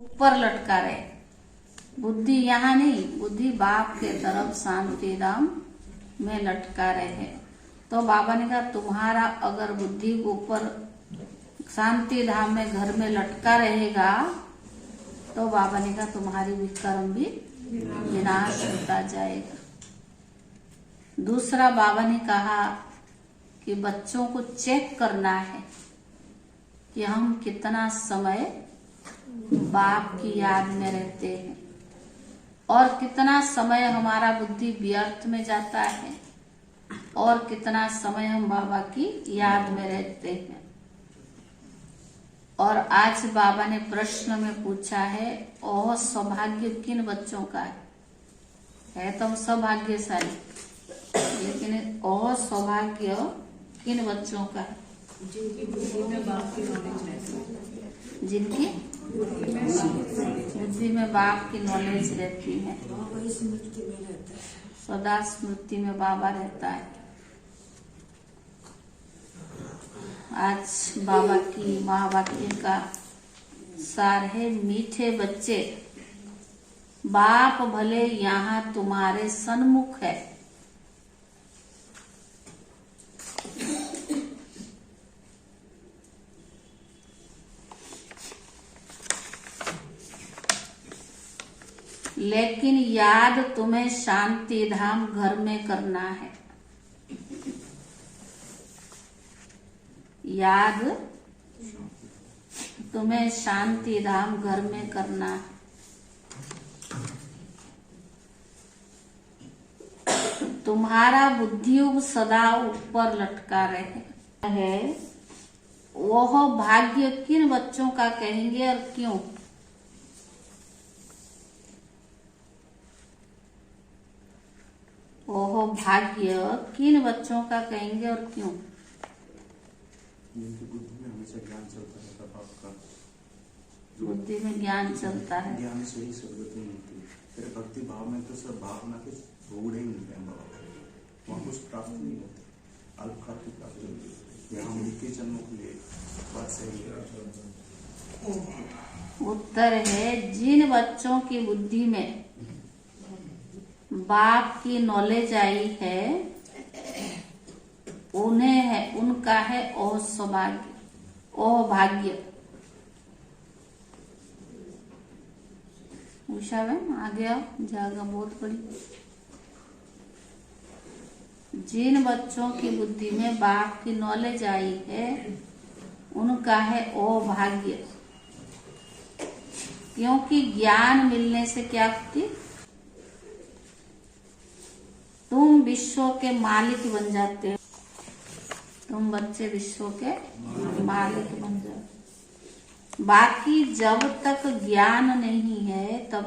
ऊपर लटका रहे। बुद्धि यहाँ नहीं, बुद्धि बाप के तरफ शांति धाम में लटका रहे। तो बाबा ने कहा तुम्हारा अगर बुद्धि ऊपर शांति धाम में घर में लटका रहेगा तो बाबा ने कहा तुम्हारी विक्रम भी विनाश होता जाएगा। दूसरा बाबा ने कहा कि बच्चों को चेक करना है कि हम कितना समय बाप की याद में रहते हैं और कितना समय हमारा बुद्धि व्यर्थ में जाता है और कितना समय हम बाबा की याद में रहते हैं। और आज बाबा ने प्रश्न में पूछा है ओह सौभाग्य किन बच्चों का है तो हम सौभाग्यशाली, लेकिन ओह सौभाग्य किन बच्चों का है जिनकी बुद्धि में बाप की नॉलेज रहती है, जिनकी बुद्धि में बाप की नॉलेज रहती है, स्मृति में रहता है, सदा स्मृति में बाबा रहता है। आज बाबा की महावाक्य का सार है मीठे बच्चे बाप भले यहाँ तुम्हारे सन्मुख है, लेकिन याद तुम्हें शांति धाम घर में करना है। याद तुम्हें शांति धाम घर में करना है। तुम्हारा बुद्धियुग सदा ऊपर लटका रहे है। वह भाग्य किन बच्चों का कहेंगे और क्यों? वह भाग्य किन बच्चों का कहेंगे और क्यों? जिनकी बुद्धि में हमेशा ज्ञान चलता रहता है बाप का, बुद्धि में ज्ञान चलता है, ज्ञान से ही सदगति मिलती है। फिर भक्ति भाव में तो सब भावना के भोग ही मिलते हैं बाबा, वहाँ कुछ प्राप्त नहीं होते, अल्प की प्राप्ति होती है। यहाँ उनके जन्मों के लिए बात सही है। उत्तर है जिन बच्चों की बुद्धि में बाप की नॉलेज आई है उन्हें है, उनका है ओह सौभाग्य, ओह भाग्य। उषा बहन आगे आओ, जगह बहुत बड़ी। जिन बच्चों की बुद्धि में बाप की नॉलेज आई है उनका है ओह भाग्य, क्योंकि ज्ञान मिलने से क्या होती, तुम विश्व के मालिक बन जाते हो। तुम बच्चे विश्व के मालिक बन जाओ। बाकी जब तक ज्ञान नहीं है तब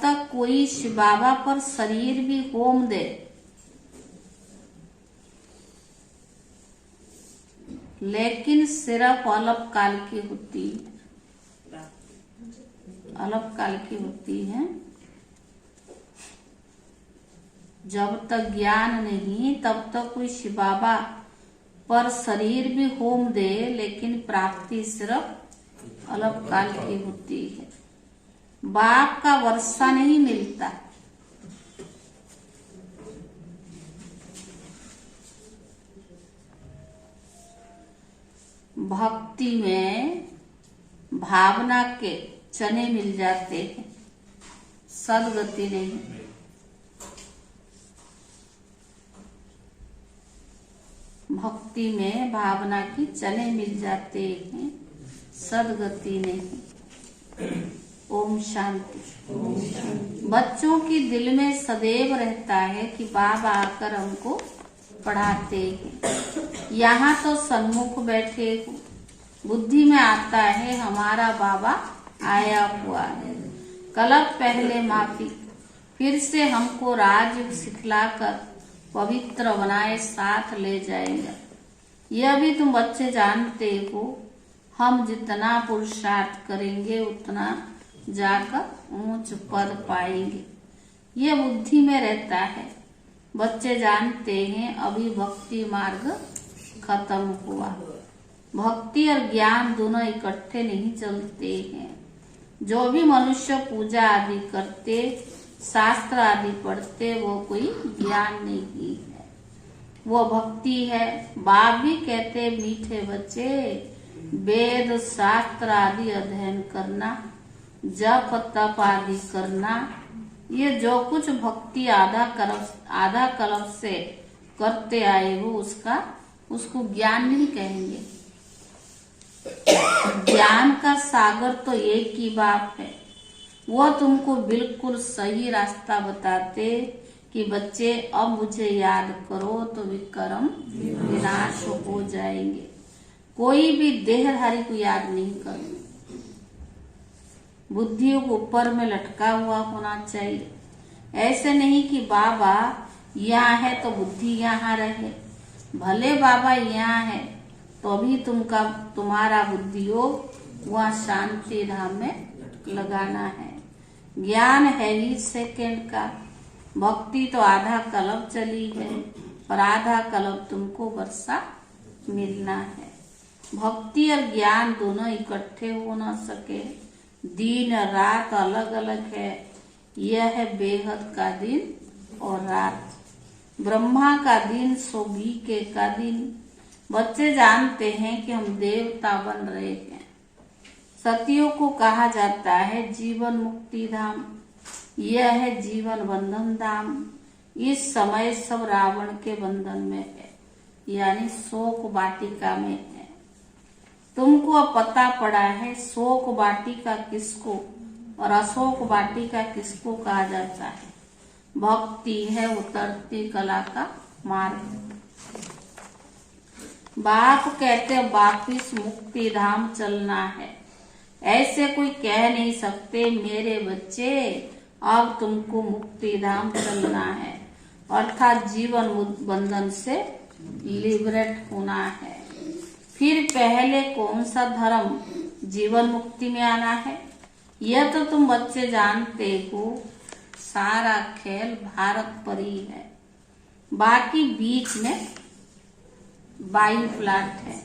तक कोई शिव बाबा पर शरीर भी होम दे, लेकिन सिर्फ अल्पकाल की होती है, अल्पकाल की होती है। जब तक ज्ञान नहीं तब तक कोई शिव बाबा पर शरीर भी होम दे, लेकिन प्राप्ति सिर्फ अल्पकाल की होती है। बाप का वर्षा नहीं मिलता, भक्ति में भावना के चने मिल जाते हैं, सदगति नहीं। भक्ति में भावना की चने मिल जाते हैं, सदगति नहीं। ओम शांति। बच्चों की दिल में सदैव रहता है कि बाबा आकर हमको पढ़ाते हैं। यहाँ तो सन्मुख बैठे हो, बुद्धि में आता है हमारा बाबा आया हुआ है, कलप पहले माफी, फिर से हमको राजयोग सिखलाकर पवित्र बनाए साथ ले जाएगा। यह भी तुम बच्चे जानते हो, हम जितना पुरुषार्थ करेंगे उतना जाकर ऊंच पद पाएंगे। यह बुद्धि में रहता है। बच्चे जानते हैं अभी भक्ति मार्ग खत्म हुआ, भक्ति और ज्ञान दोनों इकट्ठे नहीं चलते हैं। जो भी मनुष्य पूजा आदि करते, शास्त्र आदि पढ़ते, वो कोई ज्ञान नहीं है, वो भक्ति है। बाप भी कहते मीठे बच्चे, वेद शास्त्र आदि अध्ययन करना, जप तप आदि करना, ये जो कुछ भक्ति आधा कल्प से करते आए हो उसको ज्ञान नहीं कहेंगे। ज्ञान का सागर तो एक ही बाप है। वो तुमको बिल्कुल सही रास्ता बताते कि बच्चे अब मुझे याद करो तो विक्रम विनाश हो जाएंगे। कोई भी देहधारी को याद नहीं करो। बुद्धि को ऊपर में लटका हुआ होना चाहिए। ऐसे नहीं कि बाबा यहाँ है तो बुद्धि यहाँ रहे। भले बाबा यहाँ है तो भी तुम्हारा बुद्धियोग वहाँ शांति धाम में लगाना है। ज्ञान है ही सेकंड का, भक्ति तो आधा कल्प चली है और आधा कल्प तुमको वर्षा मिलना है। भक्ति और ज्ञान दोनों इकट्ठे हो न सके। दिन रात अलग अलग है। यह है बेहद का दिन और रात। ब्रह्मा का दिन सो बीके का दिन। बच्चे जानते हैं कि हम देवता बन रहे हैं। सतियों को कहा जाता है जीवन मुक्ति धाम। यह है जीवन बंधन धाम। इस समय सब रावण के बंधन में है, यानी शोक वाटिका में है। तुमको अब पता पड़ा है शोक वाटिका किसको और अशोक वाटिका किसको कहा जाता है। भक्ति है उतरती कला का मार्ग। बाप कहते वापिस मुक्ति धाम चलना है। ऐसे कोई कह नहीं सकते मेरे बच्चे अब तुमको मुक्ति धाम चलना है, अर्थात जीवन बंधन से लिबरेट होना है। फिर पहले कौन सा धर्म जीवन मुक्ति में आना है, यह तो तुम बच्चे जानते हो। सारा खेल भारत पर ही है, बाकी बीच में बाई प्लाट है।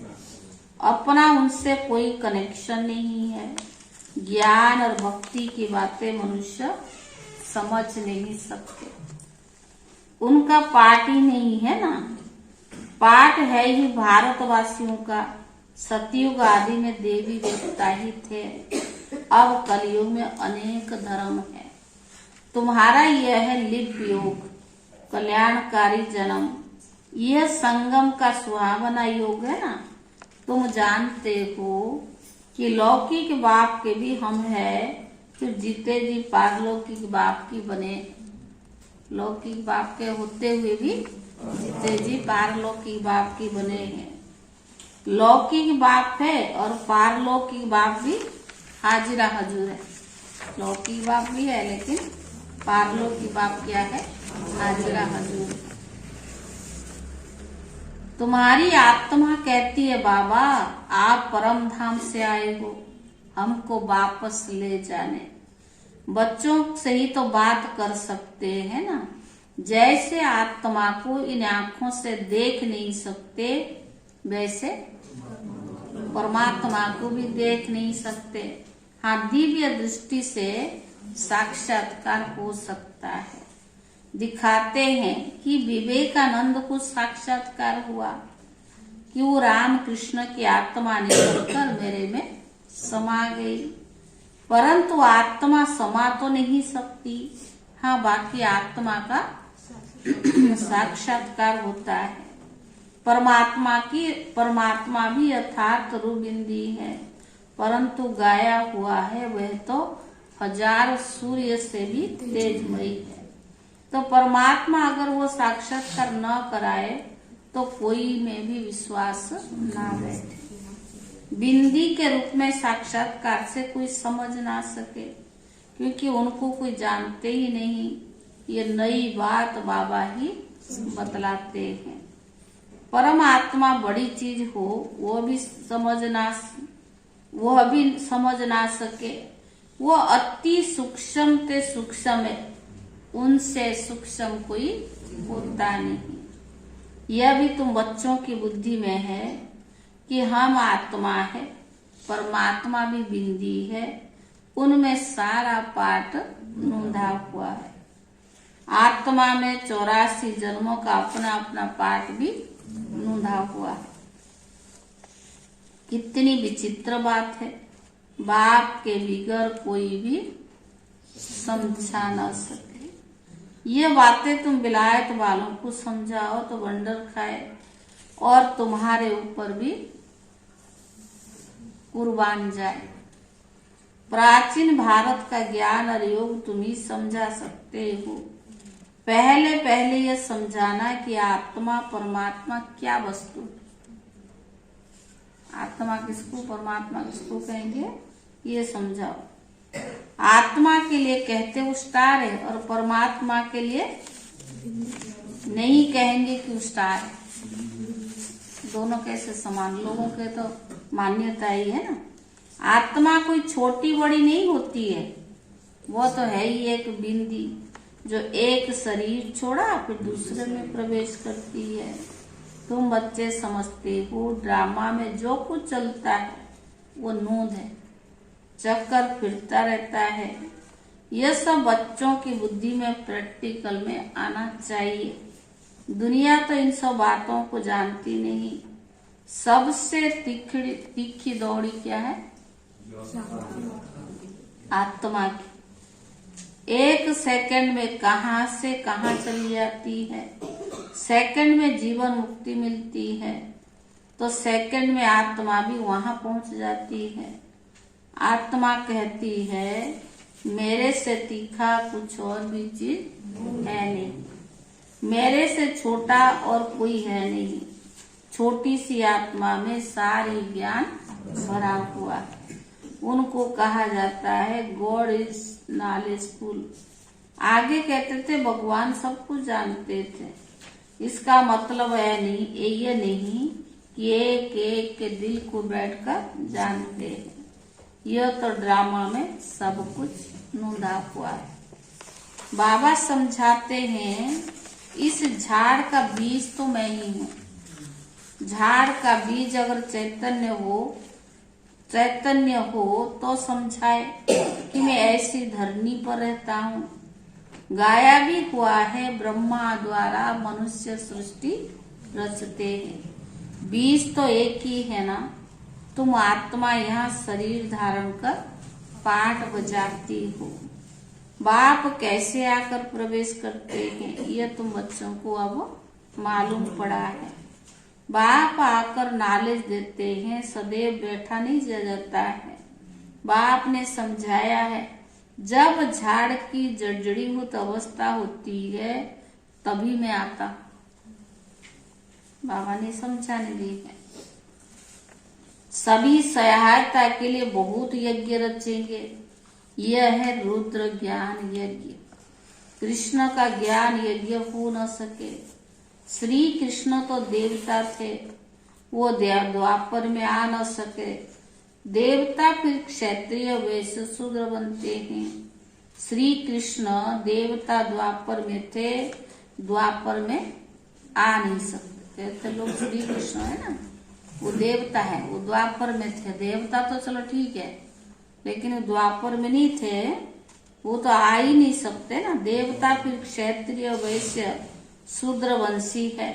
अपना उनसे कोई कनेक्शन नहीं है। ज्ञान और भक्ति की बातें मनुष्य समझ नहीं सकते। उनका पाठ ही नहीं है ना। पाठ है ही भारतवासियों का। सतयुग आदि में देवी देवता ही थे, अब कलयुग में अनेक धर्म है। तुम्हारा यह है लिप्य योग, कल्याणकारी जन्म। यह संगम का सुहावना योग है ना। तुम जानते हो कि लौकिक बाप के भी हम है, फिर जीते जी पारलौकिक बाप की बने। लौकिक बाप के होते हुए भी जीते जी पारलौकिक बाप की बने हैं। लौकिक बाप है और पारलौकिक बाप भी हाजिरा हजूर है। लौकिक बाप भी है लेकिन पारलौकिक बाप क्या है, हाजिरा हजूर। तुम्हारी आत्मा कहती है बाबा आप परम धाम से आए हो, हमको वापस ले जाने। बच्चों से ही तो बात कर सकते हैं ना। जैसे आत्मा को इन आंखों से देख नहीं सकते, वैसे परमात्मा को भी देख नहीं सकते। हाँ, दिव्य दृष्टि से साक्षात्कार हो सकता है। दिखाते हैं कि विवेकानंद को साक्षात्कार हुआ कि वो राम कृष्ण की आत्मा निकलकर मेरे में समा गई। परंतु आत्मा समा तो नहीं सकती। हाँ, बाकी आत्मा का साक्षात्कार होता है। परमात्मा भी यथार्थ रूबिंदी है, परंतु गाया हुआ है वह तो हजार सूर्य से भी तेजमयी है। तो परमात्मा अगर वो साक्षात्कार न कराए तो कोई में भी विश्वास ना बैठे। बिंदी के रूप में साक्षात्कार से कोई समझ ना सके, क्योंकि उनको कोई जानते ही नहीं। ये नई बात बाबा ही बतलाते हैं। परमात्मा बड़ी चीज हो वो भी समझ ना सके। वो अति सूक्ष्म ते सूक्ष्म है, उनसे सूक्ष्म कोई होता नहीं। यह भी तुम बच्चों की बुद्धि में है कि हम आत्मा है, परमात्मा भी बिंदी है, उनमें सारा पाठ नूंधा हुआ है। आत्मा में 84 जन्मों का अपना अपना पाठ भी नूंधा हुआ है। कितनी विचित्र बात है। बाप के बिगर कोई भी समझा न सके। ये बातें तुम विलायत वालों को समझाओ तो वंडर खाए और तुम्हारे ऊपर भी कुर्बान जाए। प्राचीन भारत का ज्ञान और योग तुम ही समझा सकते हो। पहले पहले यह समझाना कि आत्मा परमात्मा क्या वस्तु है। आत्मा किसको परमात्मा किसको कहेंगे ये समझाओ। आत्मा के लिए कहते वो स्टार है और परमात्मा के लिए नहीं कहेंगे कि स्टार है। दोनों कैसे समान? लोगों के तो मान्यता ही है ना। आत्मा कोई छोटी बड़ी नहीं होती है, वो तो है ही एक बिंदी जो एक शरीर छोड़ा फिर दूसरे में प्रवेश करती है। तुम बच्चे समझते हो ड्रामा में जो कुछ चलता है वो नूंद है, चक्कर फिरता रहता है। यह सब बच्चों की बुद्धि में प्रैक्टिकल में आना चाहिए। दुनिया तो इन सब बातों को जानती नहीं। सबसे तीखी दौड़ी क्या है? आत्मा की। एक सेकंड में कहां से कहां चली जाती है। सेकंड में जीवन मुक्ति मिलती है तो सेकंड में आत्मा भी वहां पहुंच जाती है। आत्मा कहती है मेरे से तीखा कुछ और भी चीज है नहीं, मेरे से छोटा और कोई है नहीं। छोटी सी आत्मा में सारी ज्ञान भरा हुआ है। उनको कहा जाता है गॉड इज नॉलेजफुल। आगे कहते थे भगवान सब कुछ जानते थे। इसका मतलब है नहीं ये नहीं कि एक एक के दिल को बैठकर जानते हैं। यह तो ड्रामा में सब कुछ नूंदा हुआ है। बाबा समझाते हैं इस झाड़ का बीज तो मैं ही हूँ। झाड़ का बीज अगर चैतन्य हो तो समझाए कि मैं ऐसी धरनी पर रहता हूँ। गाया भी हुआ है ब्रह्मा द्वारा मनुष्य सृष्टि रचते हैं। बीज तो एक ही है ना। तुम आत्मा यहाँ शरीर धारण कर पाठ बजाती हो। बाप कैसे आकर प्रवेश करते हैं यह तुम बच्चों को अब मालूम पड़ा है। बाप आकर नॉलेज देते हैं, सदैव बैठा नहीं जाता है। बाप ने समझाया है जब झाड़ की जड़जड़ीभूत अवस्था होती है तभी मैं आता। बाबा ने समझाने दी है। सभी सहायता के लिए बहुत यज्ञ रचेंगे। यह है रुद्र ज्ञान यज्ञ। कृष्ण का ज्ञान यज्ञ हो न सके। श्री कृष्ण तो देवता थे, वो द्वापर में आ न सके। देवता फिर क्षत्रिय वैश्य शूद्र बनते हैं। श्री कृष्ण देवता द्वापर में थे, द्वापर में आ नहीं सकते। कहते लोग श्री कृष्ण है ना, वो देवता है, वो द्वापर में थे। देवता तो चलो ठीक है, लेकिन वो द्वापर में नहीं थे, वो तो आ ही नहीं सकते ना। देवता फिर क्षत्रिय वैश्य शूद्र वंशी है।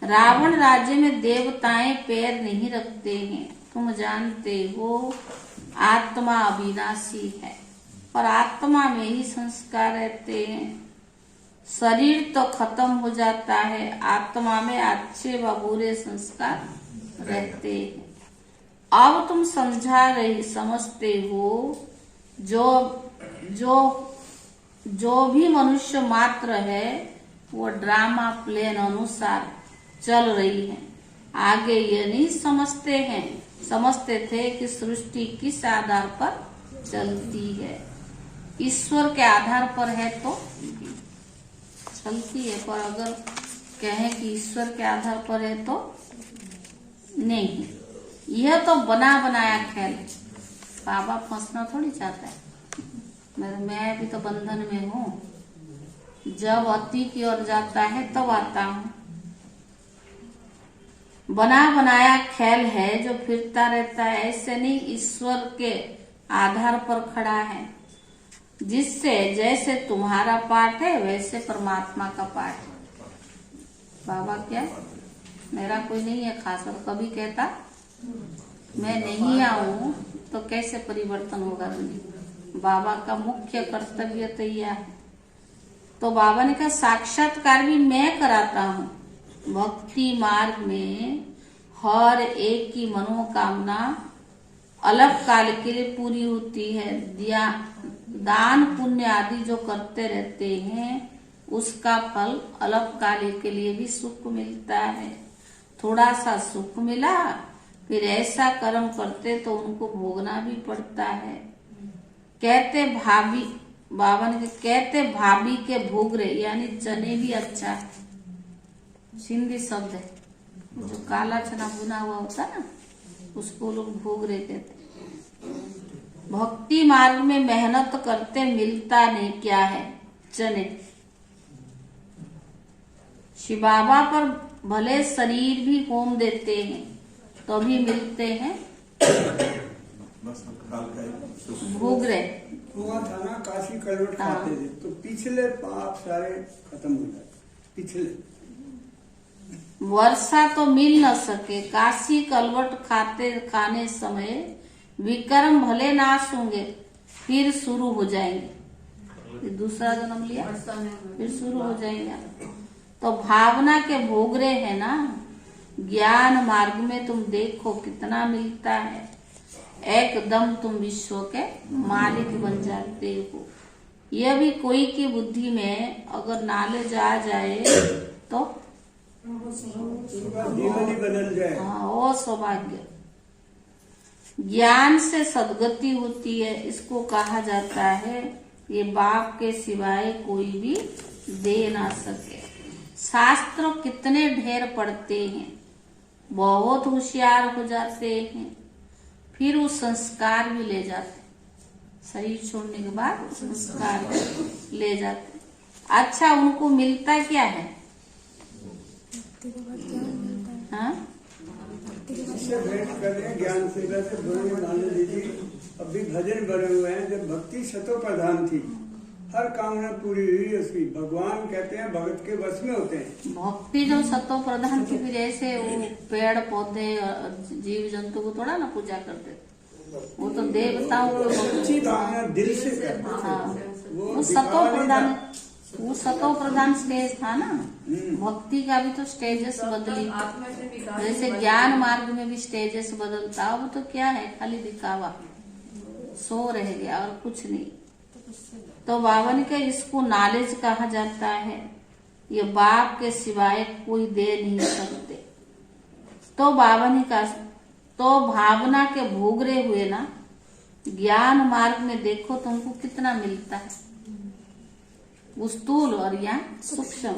रावण राज्य में देवताएं पैर नहीं रखते हैं। तुम जानते हो आत्मा अविनाशी है और आत्मा में ही संस्कार रहते हैं। शरीर तो खत्म हो जाता है, आत्मा में अच्छे व बुरे संस्कार रहते हैं। अब तुम समझते हो जो भी मनुष्य मात्र है वो ड्रामा प्लेन अनुसार चल रही है। आगे ये नहीं समझते थे कि सृष्टि किस आधार पर चलती है। ईश्वर के आधार पर है तो चलती है, पर अगर कहें कि ईश्वर के आधार पर है तो नहीं। यह तो बना बनाया खेल है। बाबा फंसना थोड़ी चाहता है। मैं भी तो बंधन में हूँ। जब अति की ओर जाता है तब आता हूँ। बना बनाया खेल है जो फिरता रहता है, ऐसे नहीं, ईश्वर के आधार पर खड़ा है, जिससे जैसे तुम्हारा पाठ है वैसे परमात्मा का पाठ है। बाबा क्या, मेरा कोई नहीं है खास, और कभी कहता मैं नहीं आऊं तो कैसे परिवर्तन होगा दुनिया। बाबा का मुख्य कर्तव्य तो यह है। तो बाबा ने कहा साक्षात्कार भी मैं कराता हूँ। भक्ति मार्ग में हर एक की मनोकामना अलग काल के लिए पूरी होती है। दान पुण्य आदि जो करते रहते हैं उसका फल अलग काल के लिए भी सुख मिलता है। थोड़ा सा सुख मिला, फिर ऐसा कर्म करते तो उनको भोगना भी पड़ता है। कहते भाभी, बाबा ने कहते भाभी के भोगरे, यानी चने भी अच्छा है, सिंधी शब्द है, जो काला चना बुना हुआ होता ना उसको लोग भोगरे कहते। भक्ति मार्ग में मेहनत करते मिलता नहीं, क्या है, चने। शिव बाबा पर भले शरीर भी होम देते हैं तो भी मिलते हैं भोगरे। हुआ था ना, काशी कलवट खाते थे तो पिछले पाप सारे खत्म हो जाते। पिछले वर्षा तो मिल न सके, काशी कलवट खाने समय विक्रम भले नाश होंगे, फिर शुरू हो जाएंगे। दूसरा जन्म लिया फिर शुरू हो जाएंगे। तो भावना के भोगरे है ना। ज्ञान मार्ग में तुम देखो कितना मिलता है, एकदम तुम विश्व के मालिक बन जाते हो। यह भी कोई की बुद्धि में अगर नॉलेज आ जाए तो जीवन ही बदल जाए। हाँ, वो सौभाग्य। ज्ञान से सदगति होती है, इसको कहा जाता है ये बाप के सिवाय कोई भी दे ना सके। शास्त्र कितने ढेर पढ़ते हैं, बहुत होशियार हो जाते हैं, फिर वो संस्कार भी ले जाते, शरीर छोड़ने के बाद संस्कार ले जाते। अच्छा, उनको मिलता क्या है? हाँ? इससे भेंट कर रहे हैं, ज्ञान सेवा से बड़े मान लीजिए। अभी भजन बने हुए हैं, जब भक्ति शतो प्रधान थी, हर कामना पूरी हुई उसकी। भगवान कहते हैं भगत के वश में होते हैं। भक्ति जो शतो प्रधान थी, फिर ऐसे वो पेड़ पौधे जीव जंतु को थोड़ा ना पूजा करते, वो तो देवताओं को सच्ची भावना दिल से करते थे। हाँ, वो शतो प्रधान, वो शतो प्रधान स्टेज था ना। भक्ति का भी तो स्टेजेस बदली, जैसे ज्ञान मार्ग में भी स्टेजेस बदलता। अब तो क्या है, खाली दिखावा, सो रह गया और कुछ नहीं। तो बाबा ने कहा इसको नॉलेज कहा जाता है, ये बाप के सिवाय कोई दे नहीं सकते। तो बाबा ने कहा तो भावना के भोगरे हुए ना, ज्ञान मार्ग में देखो तुमको कितना मिलता है, स्थूल और या सूक्ष्म।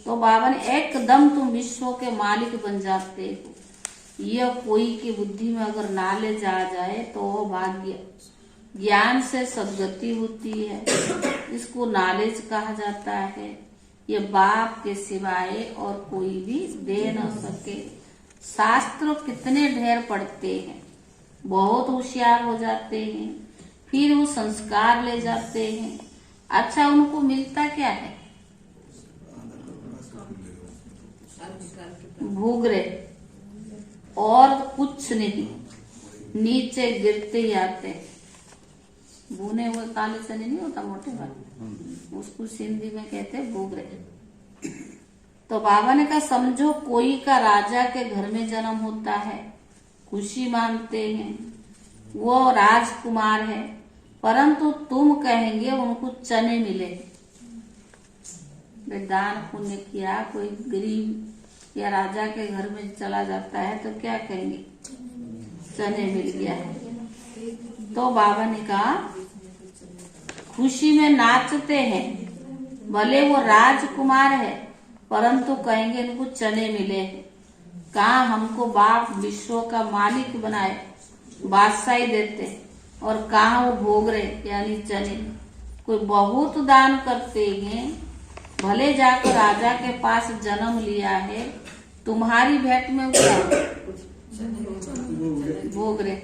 तो बाबा ने एकदम तुम विश्व के मालिक बन जाते हो। यह कोई की बुद्धि में अगर नॉलेज आ जाए तो वो भाग्य। ज्ञान से सदगति होती है, इसको नॉलेज कहा जाता है। ये बाप के सिवाय और कोई भी दे न सके। शास्त्र कितने ढेर पढ़ते हैं, बहुत होशियार हो जाते हैं, फिर वो संस्कार ले जाते हैं। अच्छा, उनको मिलता क्या है? भोगरे, और कुछ नहीं, नीचे गिरते ही आते हैं। भुने हुए काले चने नहीं होता मोटे वाले, उसको सिंधी में कहते हैं भोगरे। तो बाबा ने कहा समझो कोई का राजा के घर में जन्म होता है, खुशी मानते हैं, वो राजकुमार है, परंतु तुम कहेंगे उनको चने मिले। दान पुण्य किया, कोई गरीब या राजा के घर में चला जाता है तो क्या कहेंगे? चने मिल गया है। तो बाबा ने कहा खुशी में नाचते हैं, भले वो राजकुमार है, परंतु कहेंगे इनको चने मिले हैं। कहा हमको बाप विश्व का मालिक बनाए, बादशाही देते, और कहा वो भोग रहे यानी चने। कोई बहुत दान करते हैं, भले जाकर राजा के पास जन्म लिया है, तुम्हारी भेंट में क्या भोगरे।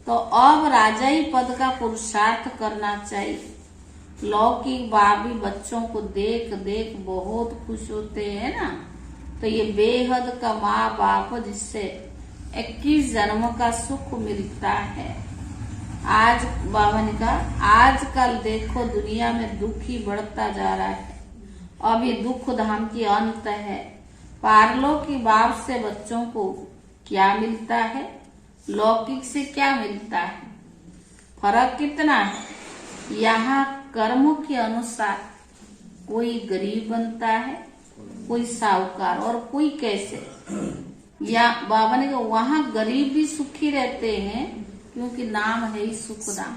तो अब राजाई पद का पुरुषार्थ करना चाहिए। लौकिक बाबी बच्चों को देख देख बहुत खुश होते हैं ना, तो ये बेहद का माँ बाप जिससे 21 जन्म का सुख मिलता है। आज बाबा ने कहा आजकल देखो दुनिया में दुख ही बढ़ता जा रहा है। अब ये दुख धाम की अंत है। पारलौकिक बाप से बच्चों को क्या मिलता है, लौकिक से क्या मिलता है, फर्क कितना है। यहाँ कर्मों के अनुसार कोई गरीब बनता है, कोई साहूकार और कोई कैसे। या बाबा ने कहा वहाँ गरीब भी सुखी रहते हैं क्योंकि नाम है ही सुखदाम।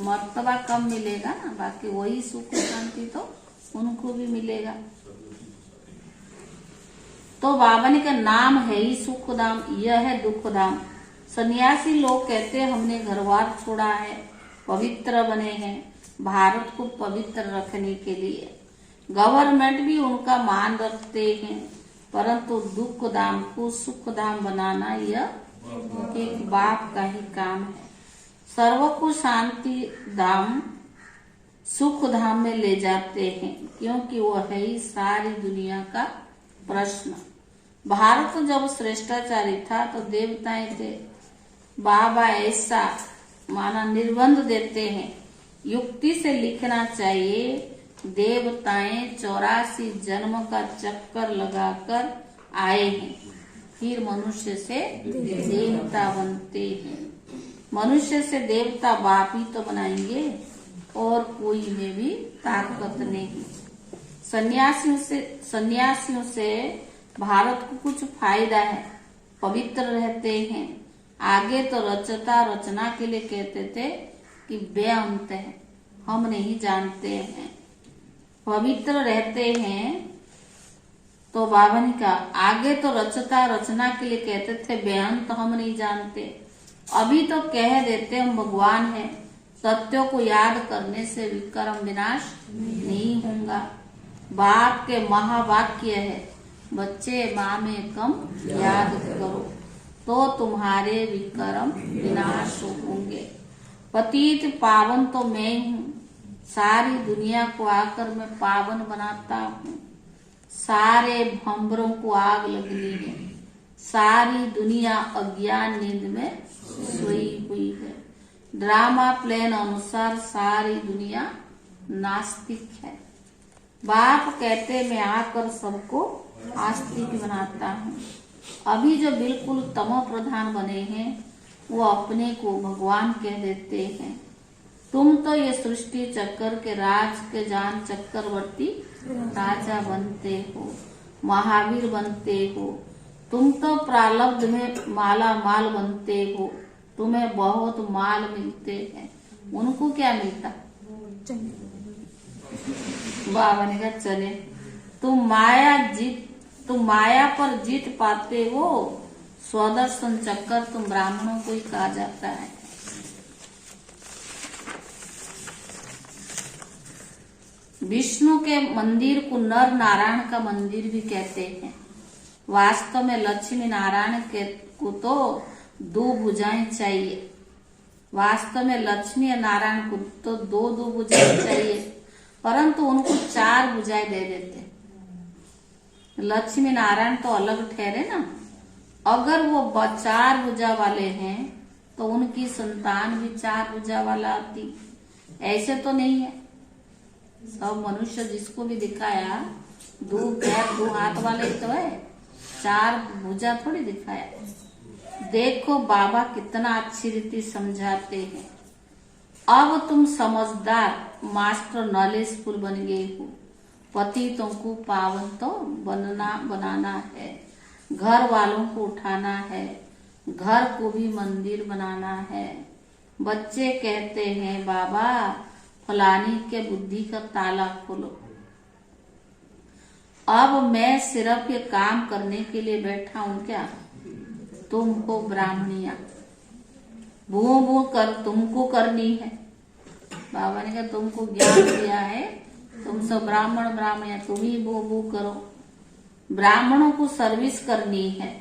मर्तबा कम मिलेगा ना, बाकी वही सुख शांति तो उनको भी मिलेगा। तो बाबा ने कहा नाम है ही सुखदाम, यह है दुखदाम। सन्यासी लोग कहते हैं हमने घरवार छोड़ा है, पवित्र बने हैं भारत को पवित्र रखने के लिए। गवर्नमेंट भी उनका मान रखते हैं, परंतु दुख धाम को सुख धाम बनाना यह एक बाप का ही काम है। सर्व को शांति धाम सुख धाम में ले जाते हैं क्योंकि वो है ही सारी दुनिया का प्रश्न। भारत जब श्रेष्ठाचारी था तो देवताएं थे। बाबा ऐसा माना निर्बंध देते हैं, युक्ति से लिखना चाहिए। देवताएं 84 जन्म का चक्कर लगाकर आए हैं, फिर मनुष्य से देवता बनते हैं। मनुष्य से देवता बाप ही तो बनाएंगे और कोई में भी ताकत नहीं। सन्यासियों से भारत को कुछ फायदा है, पवित्र रहते हैं। आगे तो रचना के लिए कहते थे कि बेअंत है, हम नहीं जानते हैं। पवित्र रहते हैं तो बाबा ने कहा आगे तो रचना के लिए कहते थे बेअंत हम नहीं जानते। अभी तो कह देते हम भगवान हैं। सत्यों को याद करने से विक्रम विनाश नहीं होगा। बाप के महावाक्य है, बच्चे माँ में कम याद करो तो तुम्हारे विक्रम विनाश होंगे। पतित पावन तो मैं हूँ, सारी दुनिया को आकर मैं पावन बनाता हूँ। सारे भंबरों को आग लगनी है, सारी दुनिया अज्ञान नींद में सोई हुई है। ड्रामा प्लान अनुसार सारी दुनिया नास्तिक है। बाप कहते मैं आकर सबको आस्तिक बनाता हूँ। अभी जो बिल्कुल तमो प्रधान बने हैं वो अपने को भगवान कह देते हैं। तुम तो ये सृष्टि चक्कर के राज के जान चक्रवर्ती राजा बनते हो, महावीर बनते हो। तुम तो प्रारब्ध में माला माल बनते हो, तुम्हें बहुत माल मिलते हैं। उनको क्या मिलता? बाबा ने कहा चले, तुम माया पर जीत पाते हो। स्वदर्शन चक्कर तुम ब्राह्मणों को ही कहा जाता है। विष्णु के मंदिर को नर नारायण का मंदिर भी कहते हैं। वास्तव में लक्ष्मी नारायण को तो 2 भुजाएं चाहिए। वास्तव में लक्ष्मी और नारायण को तो 2 भुजाएं चाहिए, परंतु उनको 4 भुजाएं दे देते। लक्ष्मी नारायण तो अलग ठहरे ना। अगर वो 4 भुजा वाले हैं तो उनकी संतान भी 4 भुजा वाला आती। ऐसे तो नहीं है। सब मनुष्य जिसको भी दिखाया 2 पैर 2 हाथ वाले तो है, 4 भुजा थोड़ी दिखाया। देखो बाबा कितना अच्छी रीति समझाते हैं। अब तुम समझदार मास्टर नॉलेजफुल बन गए हो। पतितों को पावन तो बनाना है, घर वालों को उठाना है, घर को भी मंदिर बनाना है। बच्चे कहते हैं बाबा फलानी के बुद्धि का ताला खोलो। अब मैं सिर्फ ये काम करने के लिए बैठा हूँ क्या? तुमको ब्राह्मणिया भू भू कर तुमको करनी है। बाबा ने कहा तुमको ज्ञान दिया है, तुम सब ब्राह्मण ब्राह्मणिया तुम ही भू भू करो। ब्राह्मणों को सर्विस करनी है,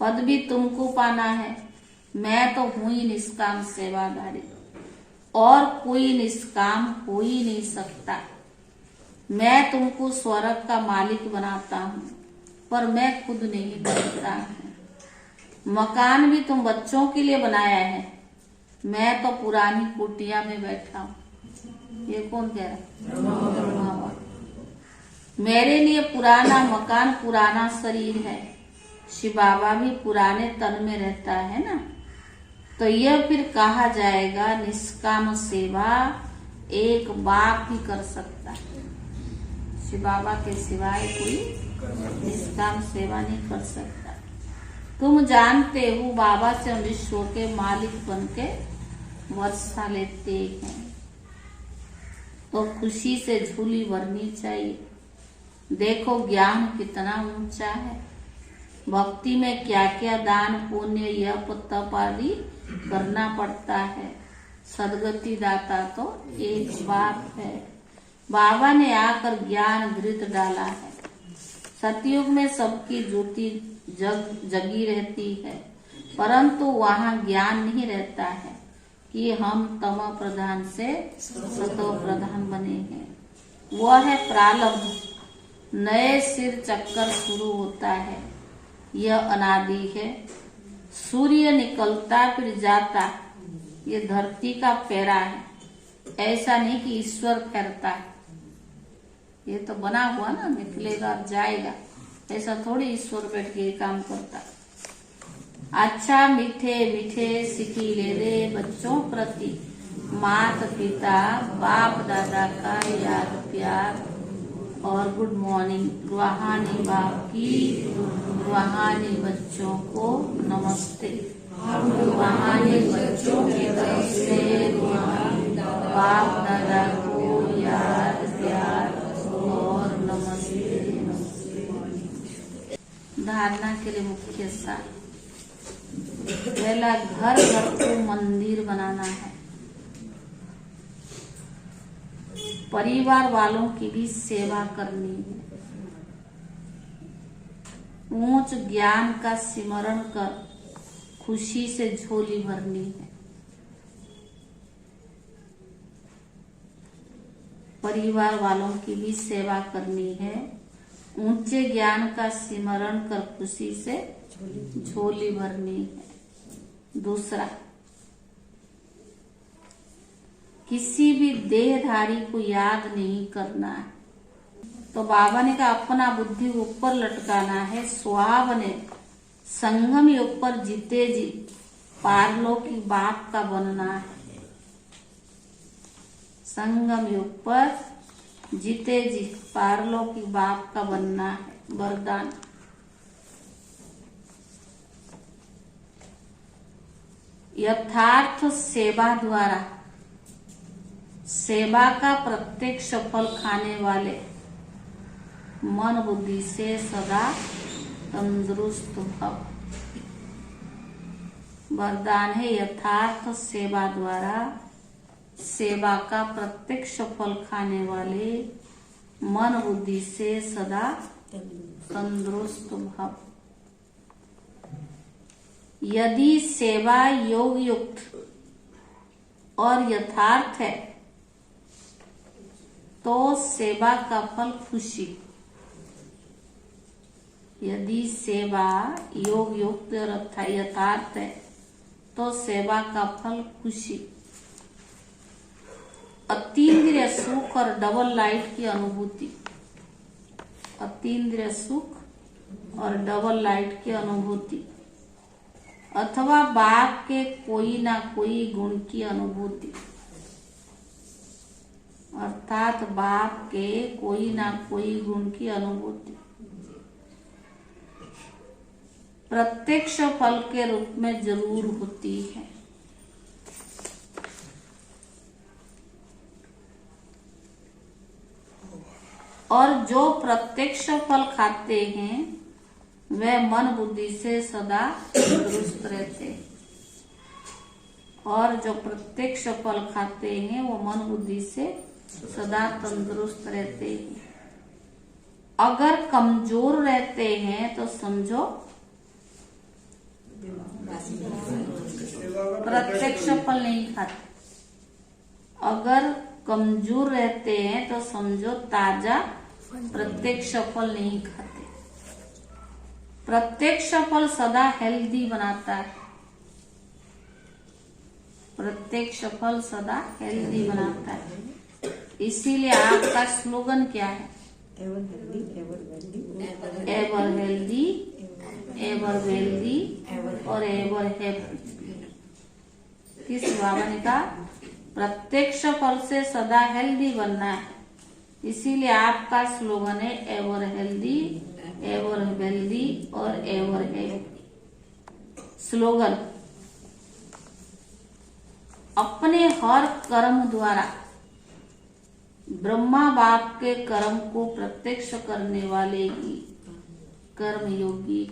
पद भी तुमको पाना है। मैं तो हूं ही निष्काम सेवाधारी, और कोई निष्काम हो ही नहीं सकता। मैं तुमको स्वर्ग का मालिक बनाता हूँ, पर मैं खुद नहीं बनता हूँ। मकान भी तुम बच्चों के लिए बनाया है, मैं तो पुरानी कुटिया में बैठा हूँ। ये कौन कह रहा है? मेरे लिए पुराना मकान पुराना शरीर है। शिव बाबा भी पुराने तन में रहता है ना, तो यह फिर कहा जाएगा निष्काम सेवा एक बाप ही कर सकता है। शिव बाबा के सिवाय कोई निष्काम सेवा नहीं कर सकता। तुम जानते हो बाबा से हम विश्व के मालिक बन के वर्षा लेते हैं, तो खुशी से झोली भरनी चाहिए। देखो ज्ञान कितना ऊंचा है, भक्ति में क्या क्या दान पुण्य यप तप आदि करना पड़ता है। सदगति दाता तो एक बाप है। बाबा ने आकर ज्ञान घृत डाला है। सतयुग में सबकी ज्योति जगी रहती है, परंतु वहाँ ज्ञान नहीं रहता है कि हम तमो प्रधान से सतो प्रधान बने हैं। वह है प्रारब्ध। नए सिर चक्कर शुरू होता है, यह अनादि है। सूर्य निकलता फिर जाता, ये धरती का फेरा है। ऐसा नहीं कि ईश्वर फेरता है, ये तो बना हुआ ना, निकलेगा जाएगा। ऐसा थोड़ी ईश्वर बैठ के काम करता। अच्छा मीठे मीठे सिकीले रे बच्चों प्रति माता पिता बाप दादा का याद प्यार। और गुड मॉर्निंग। रूहानी बाप की रूहानी बच्चों को नमस्ते। रूहानी बच्चों की तरफ से बाप दादा को याद प्यार और नमस्ते। धारणा के लिए मुख्य सार। पहला, घर घर को मंदिर बनाना है। परिवार वालों की भी सेवा करनी है। ऊंच ज्ञान का सिमरण कर खुशी से झोली भरनी है। परिवार वालों की भी सेवा करनी है। ऊंचे ज्ञान का सिमरण कर खुशी से झोली भरनी है। दूसरा, किसी भी देहधारी को याद नहीं करना है। तो बाबा ने कहा अपना बुद्धि ऊपर लटकाना है। स्वभाव ने संगम योग पर जीते जी पारलौकी बाप का बनना है। संगम योग पर जीते जी पारलौकी बाप का बनना है। वरदान, यथार्थ सेवा द्वारा सेवा का प्रत्यक्ष फल खाने वाले मन बुद्धि से सदा तंदुरुस्त भव। वरदान है यथार्थ सेवा द्वारा सेवा का प्रत्यक्ष फल खाने वाले मन बुद्धि से सदा तंदुरुस्त भव। यदि सेवा योग युक्त और यथार्थ है तो सेवा का फल खुशी। यदि सेवा योग युक्त और यथार्थ है तो सेवा का फल खुशी। अतीन्द्रिय सुख और डबल लाइट की अनुभूति। अतीन्द्रिय सुख और डबल लाइट की अनुभूति, अथवा बाप के कोई ना कोई गुण की अनुभूति। अर्थात बाप के कोई ना कोई गुण की अनुभूति प्रत्यक्ष फल के रूप में जरूर होती है। और जो प्रत्यक्ष फल खाते हैं वह मन बुद्धि से सदा तंदुरुस्त रहते हैं। और जो प्रत्यक्ष फल खाते हैं वो मन बुद्धि से सदा तंदुरुस्त रहते हैं। अगर कमजोर रहते हैं तो समझो सेवा का प्रत्यक्ष फल नहीं खाते। अगर कमजोर रहते हैं तो समझो ताजा प्रत्यक्ष फल नहीं खाते। प्रत्यक्ष फल सदा हेल्दी बनाता है। प्रत्यक्ष फल सदा हेल्दी बनाता है। इसीलिए आपका स्लोगन क्या है? एवर हेल्दी, एवर वेल्दी और एवर हैप्पी। किस बाबा ने कहा? प्रत्यक्ष फल से सदा हेल्दी बनना है। इसीलिए आपका स्लोगन है एवर हेल्दी, एवर वेल्दी और एवर हैप्पी। स्लोगन अपने हर कर्म द्वारा ब्रह्मा बाप के कर्म को प्रत्यक्ष करने वाले ही कर्म योगी।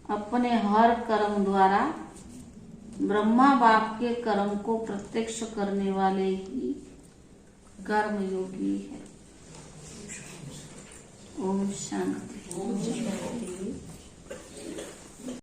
अपने हर कर्म द्वारा ब्रह्मा बाप के कर्म को प्रत्यक्ष करने वाले ही कर्म योगी है। ओम शांति।